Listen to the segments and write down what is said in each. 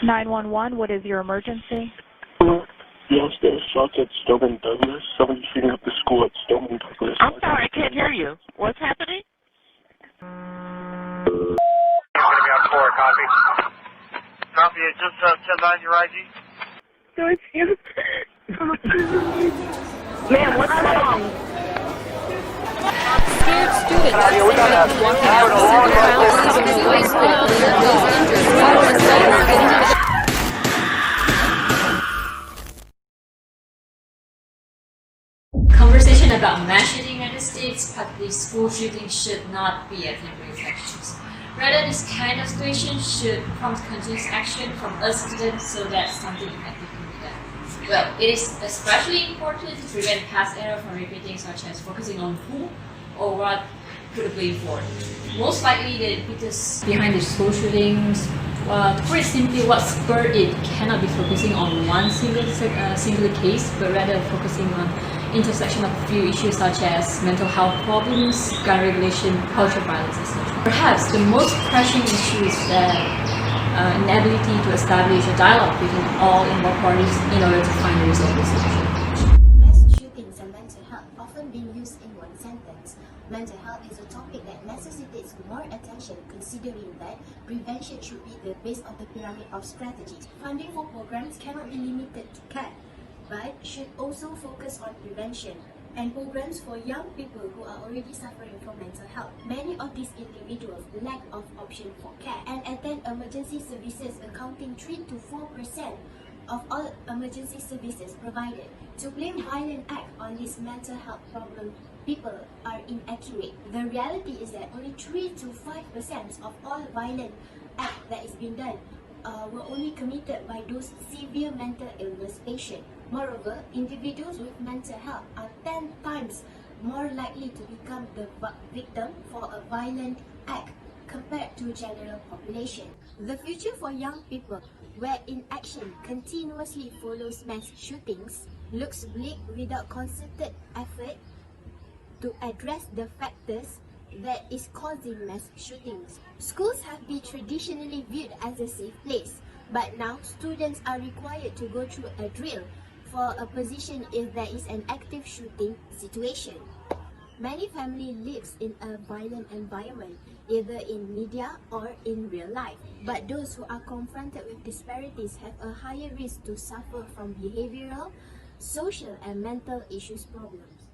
911, what is your emergency? Yes, there's shots at Stillman Douglas. Somebody's shooting up the school at Stillman Douglas. I'm sorry, I can't hear you. What's happening? I'm going to be on 4, copy. Copy, just 10-9, your ID? No, it's you. Man, what's wrong? Scared students say that walking out the ground using a waste bag injured. Conversation about mass shooting in the United States, particularly school shootings, should not be a temporary fixtures. Rather, this kind of situation should prompt continuous action from us students so that something effective can be done. Well, it is especially important to prevent past error from repeating, such as focusing on who or what to the blame for. Most likely, the impetus behind the school shootings, pretty simply, what spurred it cannot be focusing on one single case, but rather focusing on intersection of a few issues such as mental health problems, gun regulation, cultural violence, etc. Perhaps the most pressing issue is that inability to establish a dialogue between all involved parties in order to find a resolvable solution. Mass shootings and mental health often being used in one sentence. Mental health is a topic that necessitates more attention, considering that prevention should be the base of the pyramid of strategies. Funding for programs cannot be limited to care, but should also focus on prevention and programs for young people who are already suffering from mental health. Many of these individuals lack of option for care and attend emergency services, accounting 3 to 4% of all emergency services provided. To blame violent act on this mental health problem, people are inaccurate. The reality is that only 3 to 5% of all violent act that is being done were only committed by those severe mental illness patients. Moreover, individuals with mental health are 10 times more likely to become the victim for a violent act compared to general population. The future for young people, where inaction continuously follows mass shootings, looks bleak without concerted effort to address the factors that is causing mass shootings. Schools have been traditionally viewed as a safe place, but now students are required to go through a drill for a position if there is an active shooting situation. Many families live in a violent environment, either in media or in real life, but those who are confronted with disparities have a higher risk to suffer from behavioral, social and mental issues problems.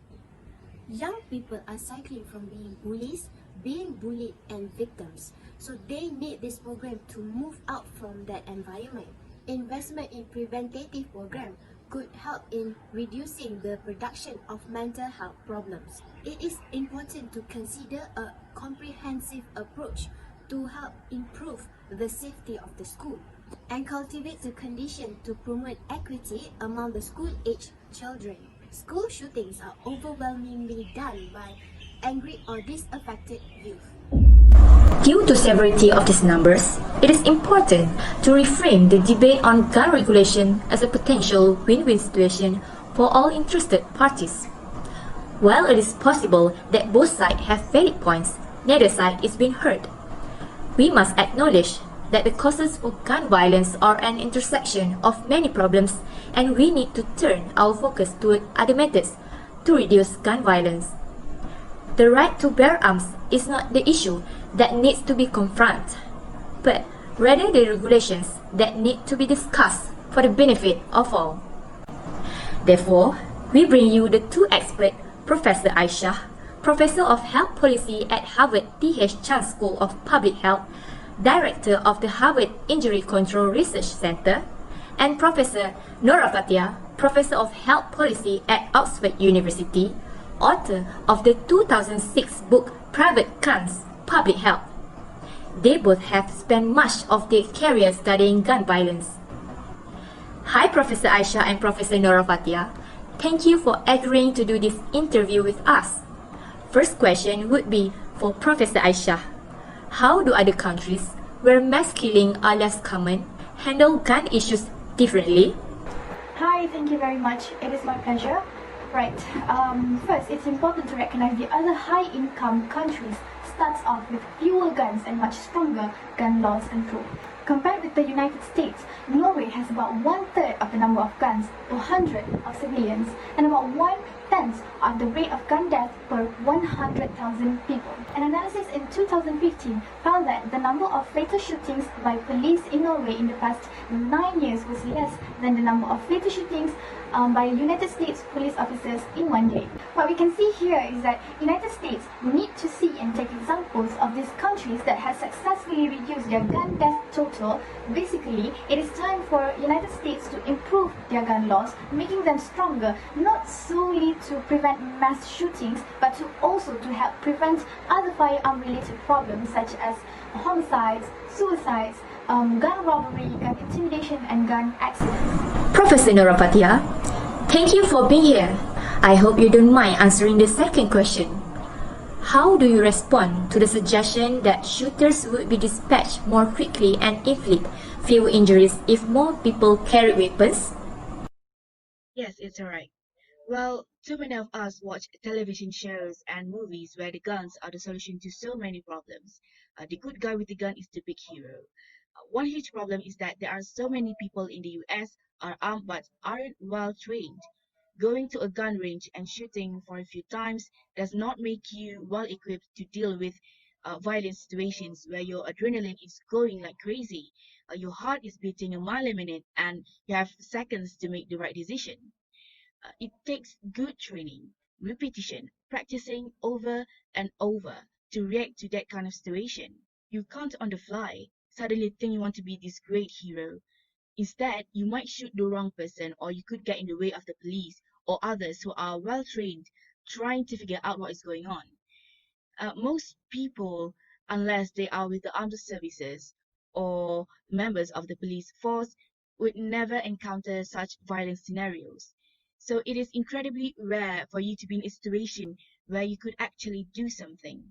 Young people are cycling from being bullies, being bullied and victims, so they need this program to move out from that environment. Investment in preventative program could help in reducing the production of mental health problems. It is important to consider a comprehensive approach to help improve the safety of the school and cultivate the condition to promote equity among the school-aged children. School shootings are overwhelmingly done by angry or disaffected youth. Due to severity of these numbers, it is important to reframe the debate on gun regulation as a potential win-win situation for all interested parties. While it is possible that both sides have valid points, neither side is being heard. We must acknowledge that the causes for gun violence are an intersection of many problems, and we need to turn our focus toward other methods to reduce gun violence. The right to bear arms is not the issue that needs to be confronted, but rather the regulations that need to be discussed for the benefit of all. Therefore, we bring you the two experts, Professor Aisha, Professor of Health Policy at Harvard T.H. Chan School of Public Health, Director of the Harvard Injury Control Research Center, and Professor Nora Fatia, Professor of Health Policy at Oxford University, author of the 2006 book Private Guns, Public Health. They both have spent much of their career studying gun violence. Hi Professor Aisha and Professor Nora Fatia. Thank you for agreeing to do this interview with us. First question would be for Professor Aisha. How do other countries, where mass killing are less common, handle gun issues differently? Hi, thank you very much. It is my pleasure. Right, first it's important to recognize the other high-income countries starts off with fewer guns and much stronger gun laws control. Compared with the United States, Norway has about 1/3 of the number of guns per 100 of civilians and about 1/10 of the rate of gun death per 100,000 people. An analysis in 2015 found that the number of fatal shootings by police in Norway in the past 9 years was less than the number of fatal shootings by United States police officers in one day. What we can see here is that United States need to see and take examples of these countries that have successfully reduced their gun death total. Basically, it is time for United States to improve their gun laws, making them stronger, not solely to prevent mass shootings, but to also to help prevent other firearm-related problems such as homicides, suicides, gun robbery, gun intimidation, and gun accidents. Professor Nurapatia, thank you for being here. I hope you don't mind answering the second question. How do you respond to the suggestion that shooters would be dispatched more quickly and inflict fewer injuries if more people carry weapons? Yes, it's alright. Well, too many of us watch television shows and movies where the guns are the solution to so many problems. The good guy with the gun is the big hero. One huge problem is that there are so many people in the US are armed but aren't well trained. Going to a gun range and shooting for a few times does not make you well equipped to deal with violent situations where your adrenaline is going like crazy, your heart is beating a mile a minute, and you have seconds to make the right decision. It takes good training, repetition, practicing over and over to react to that kind of situation. You can't on the fly suddenly think you want to be this great hero. Instead, you might shoot the wrong person, or you could get in the way of the police or others who are well trained trying to figure out what is going on. Most people, unless they are with the armed services or members of the police force, would never encounter such violent scenarios. So it is incredibly rare for you to be in a situation where you could actually do something.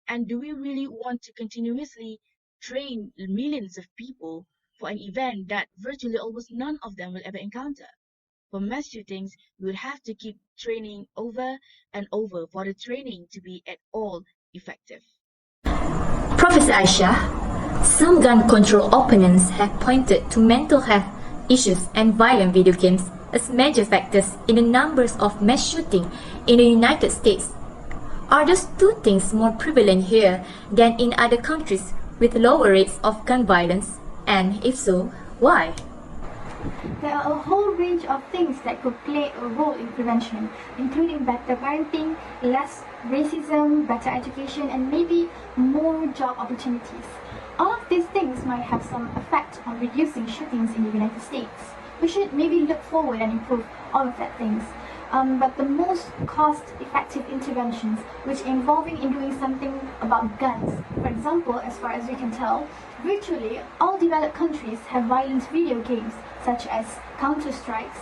And do we really want to continuously train millions of people for an event that virtually almost none of them will ever encounter? For mass shootings, we would have to keep training over and over for the training to be at all effective. Professor Aisha, some gun control opponents have pointed to mental health issues and violent video games as major factors in the numbers of mass shootings in the United States. Are those two things more prevalent here than in other countries with lower rates of gun violence? And if so, why? There are a whole range of things that could play a role in prevention, including better parenting, less racism, better education, and maybe more job opportunities. All of these things might have some effect on reducing shootings in the United States. We should maybe look forward and improve all of that things. But the most cost-effective interventions, which involving in doing something about guns, for example, as far as we can tell, virtually all developed countries have violent video games such as Counter-Strikes,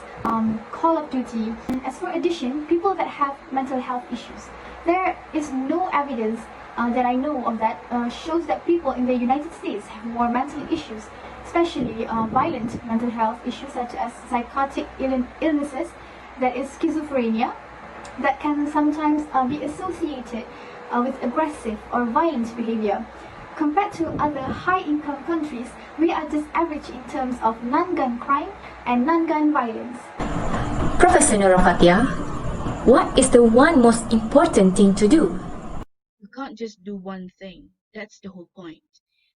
Call of Duty. And as for addition, people that have mental health issues, there is no evidence that I know of that shows that people in the United States have more mental issues, especially violent mental health issues such as psychotic illnesses, that is schizophrenia, that can sometimes be associated with aggressive or violent behavior. Compared to other high-income countries, we are just average in terms of non-gun crime and non-gun violence. Professor Nurapatia, what is the one most important thing to do? You can't just do one thing. That's the whole point.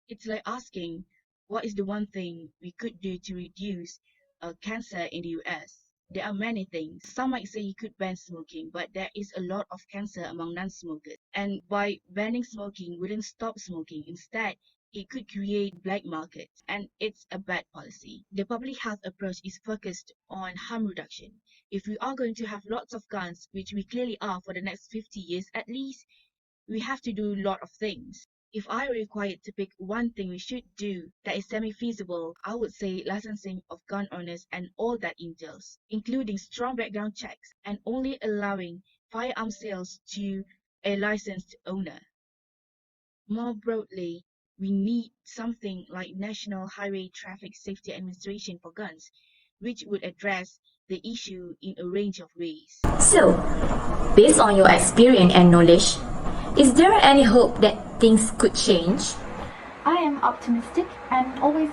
It's like asking, what is the one thing we could do to reduce cancer in the US? There are many things. Some might say you could ban smoking, but there is a lot of cancer among non-smokers. And by banning smoking wouldn't stop smoking. Instead, it could create black markets, and it's a bad policy. The public health approach is focused on harm reduction. If we are going to have lots of guns, which we clearly are for the next 50 years at least, we have to do a lot of things. If I were required to pick one thing we should do that is semi-feasible, I would say licensing of gun owners and all that entails, including strong background checks and only allowing firearm sales to a licensed owner. More broadly, we need something like National Highway Traffic Safety Administration for guns, which would address the issue in a range of ways. So, based on your experience and knowledge, is there any hope that things could change? I am optimistic and always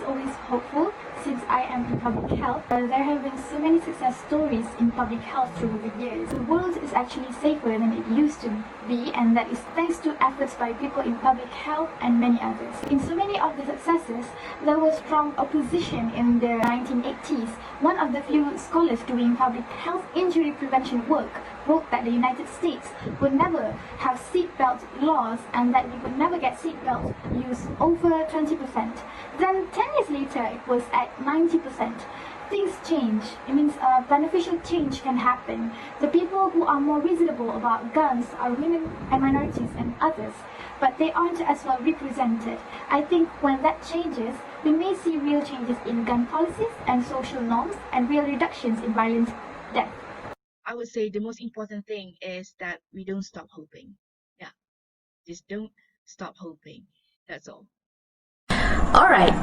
hopeful since I am in public health. There have been so many success stories in public health through the years. The world is actually safer than it used to be, and that is thanks to efforts by people in public health and many others. In so many of the successes, there was strong opposition in the 1980s. One of the few scholars doing public health injury prevention work wrote that the United States would never have seatbelt laws and that we would never get seatbelt use over 20%. Then 10 years later, it was at 90%. Things change. It means beneficial change can happen. The people who are more reasonable about guns are women and minorities and others, but they aren't as well represented. I think when that changes, we may see real changes in gun policies and social norms and real reductions in violent death. I would say the most important thing is that we don't stop hoping. Yeah, just don't stop hoping. That's all. Alright,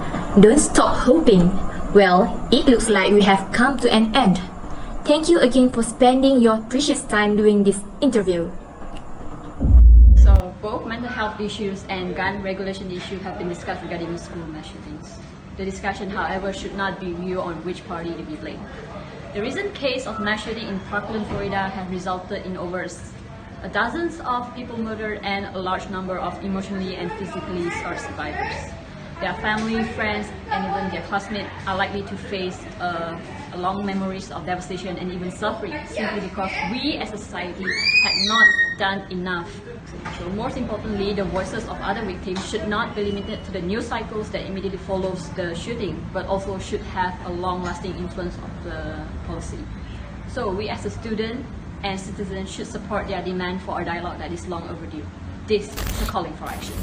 don't stop hoping. Well, it looks like we have come to an end. Thank you again for spending your precious time doing this interview. So, both mental health issues and gun regulation issues have been discussed regarding school mass shootings. The discussion, however, should not be viewed on which party to be blamed. The recent case of mass shooting in Parkland, Florida has resulted in over dozens of people murdered and a large number of emotionally and physically scarred survivors. Their family, friends, and even their classmates are likely to face long memories of devastation and even suffering simply because we as a society had not done enough. So most importantly, the voices of other victims should not be limited to the news cycles that immediately follows the shooting, but also should have a long-lasting influence of the policy. So we as a student and citizens should support their demand for a dialogue that is long overdue. This is a calling for action.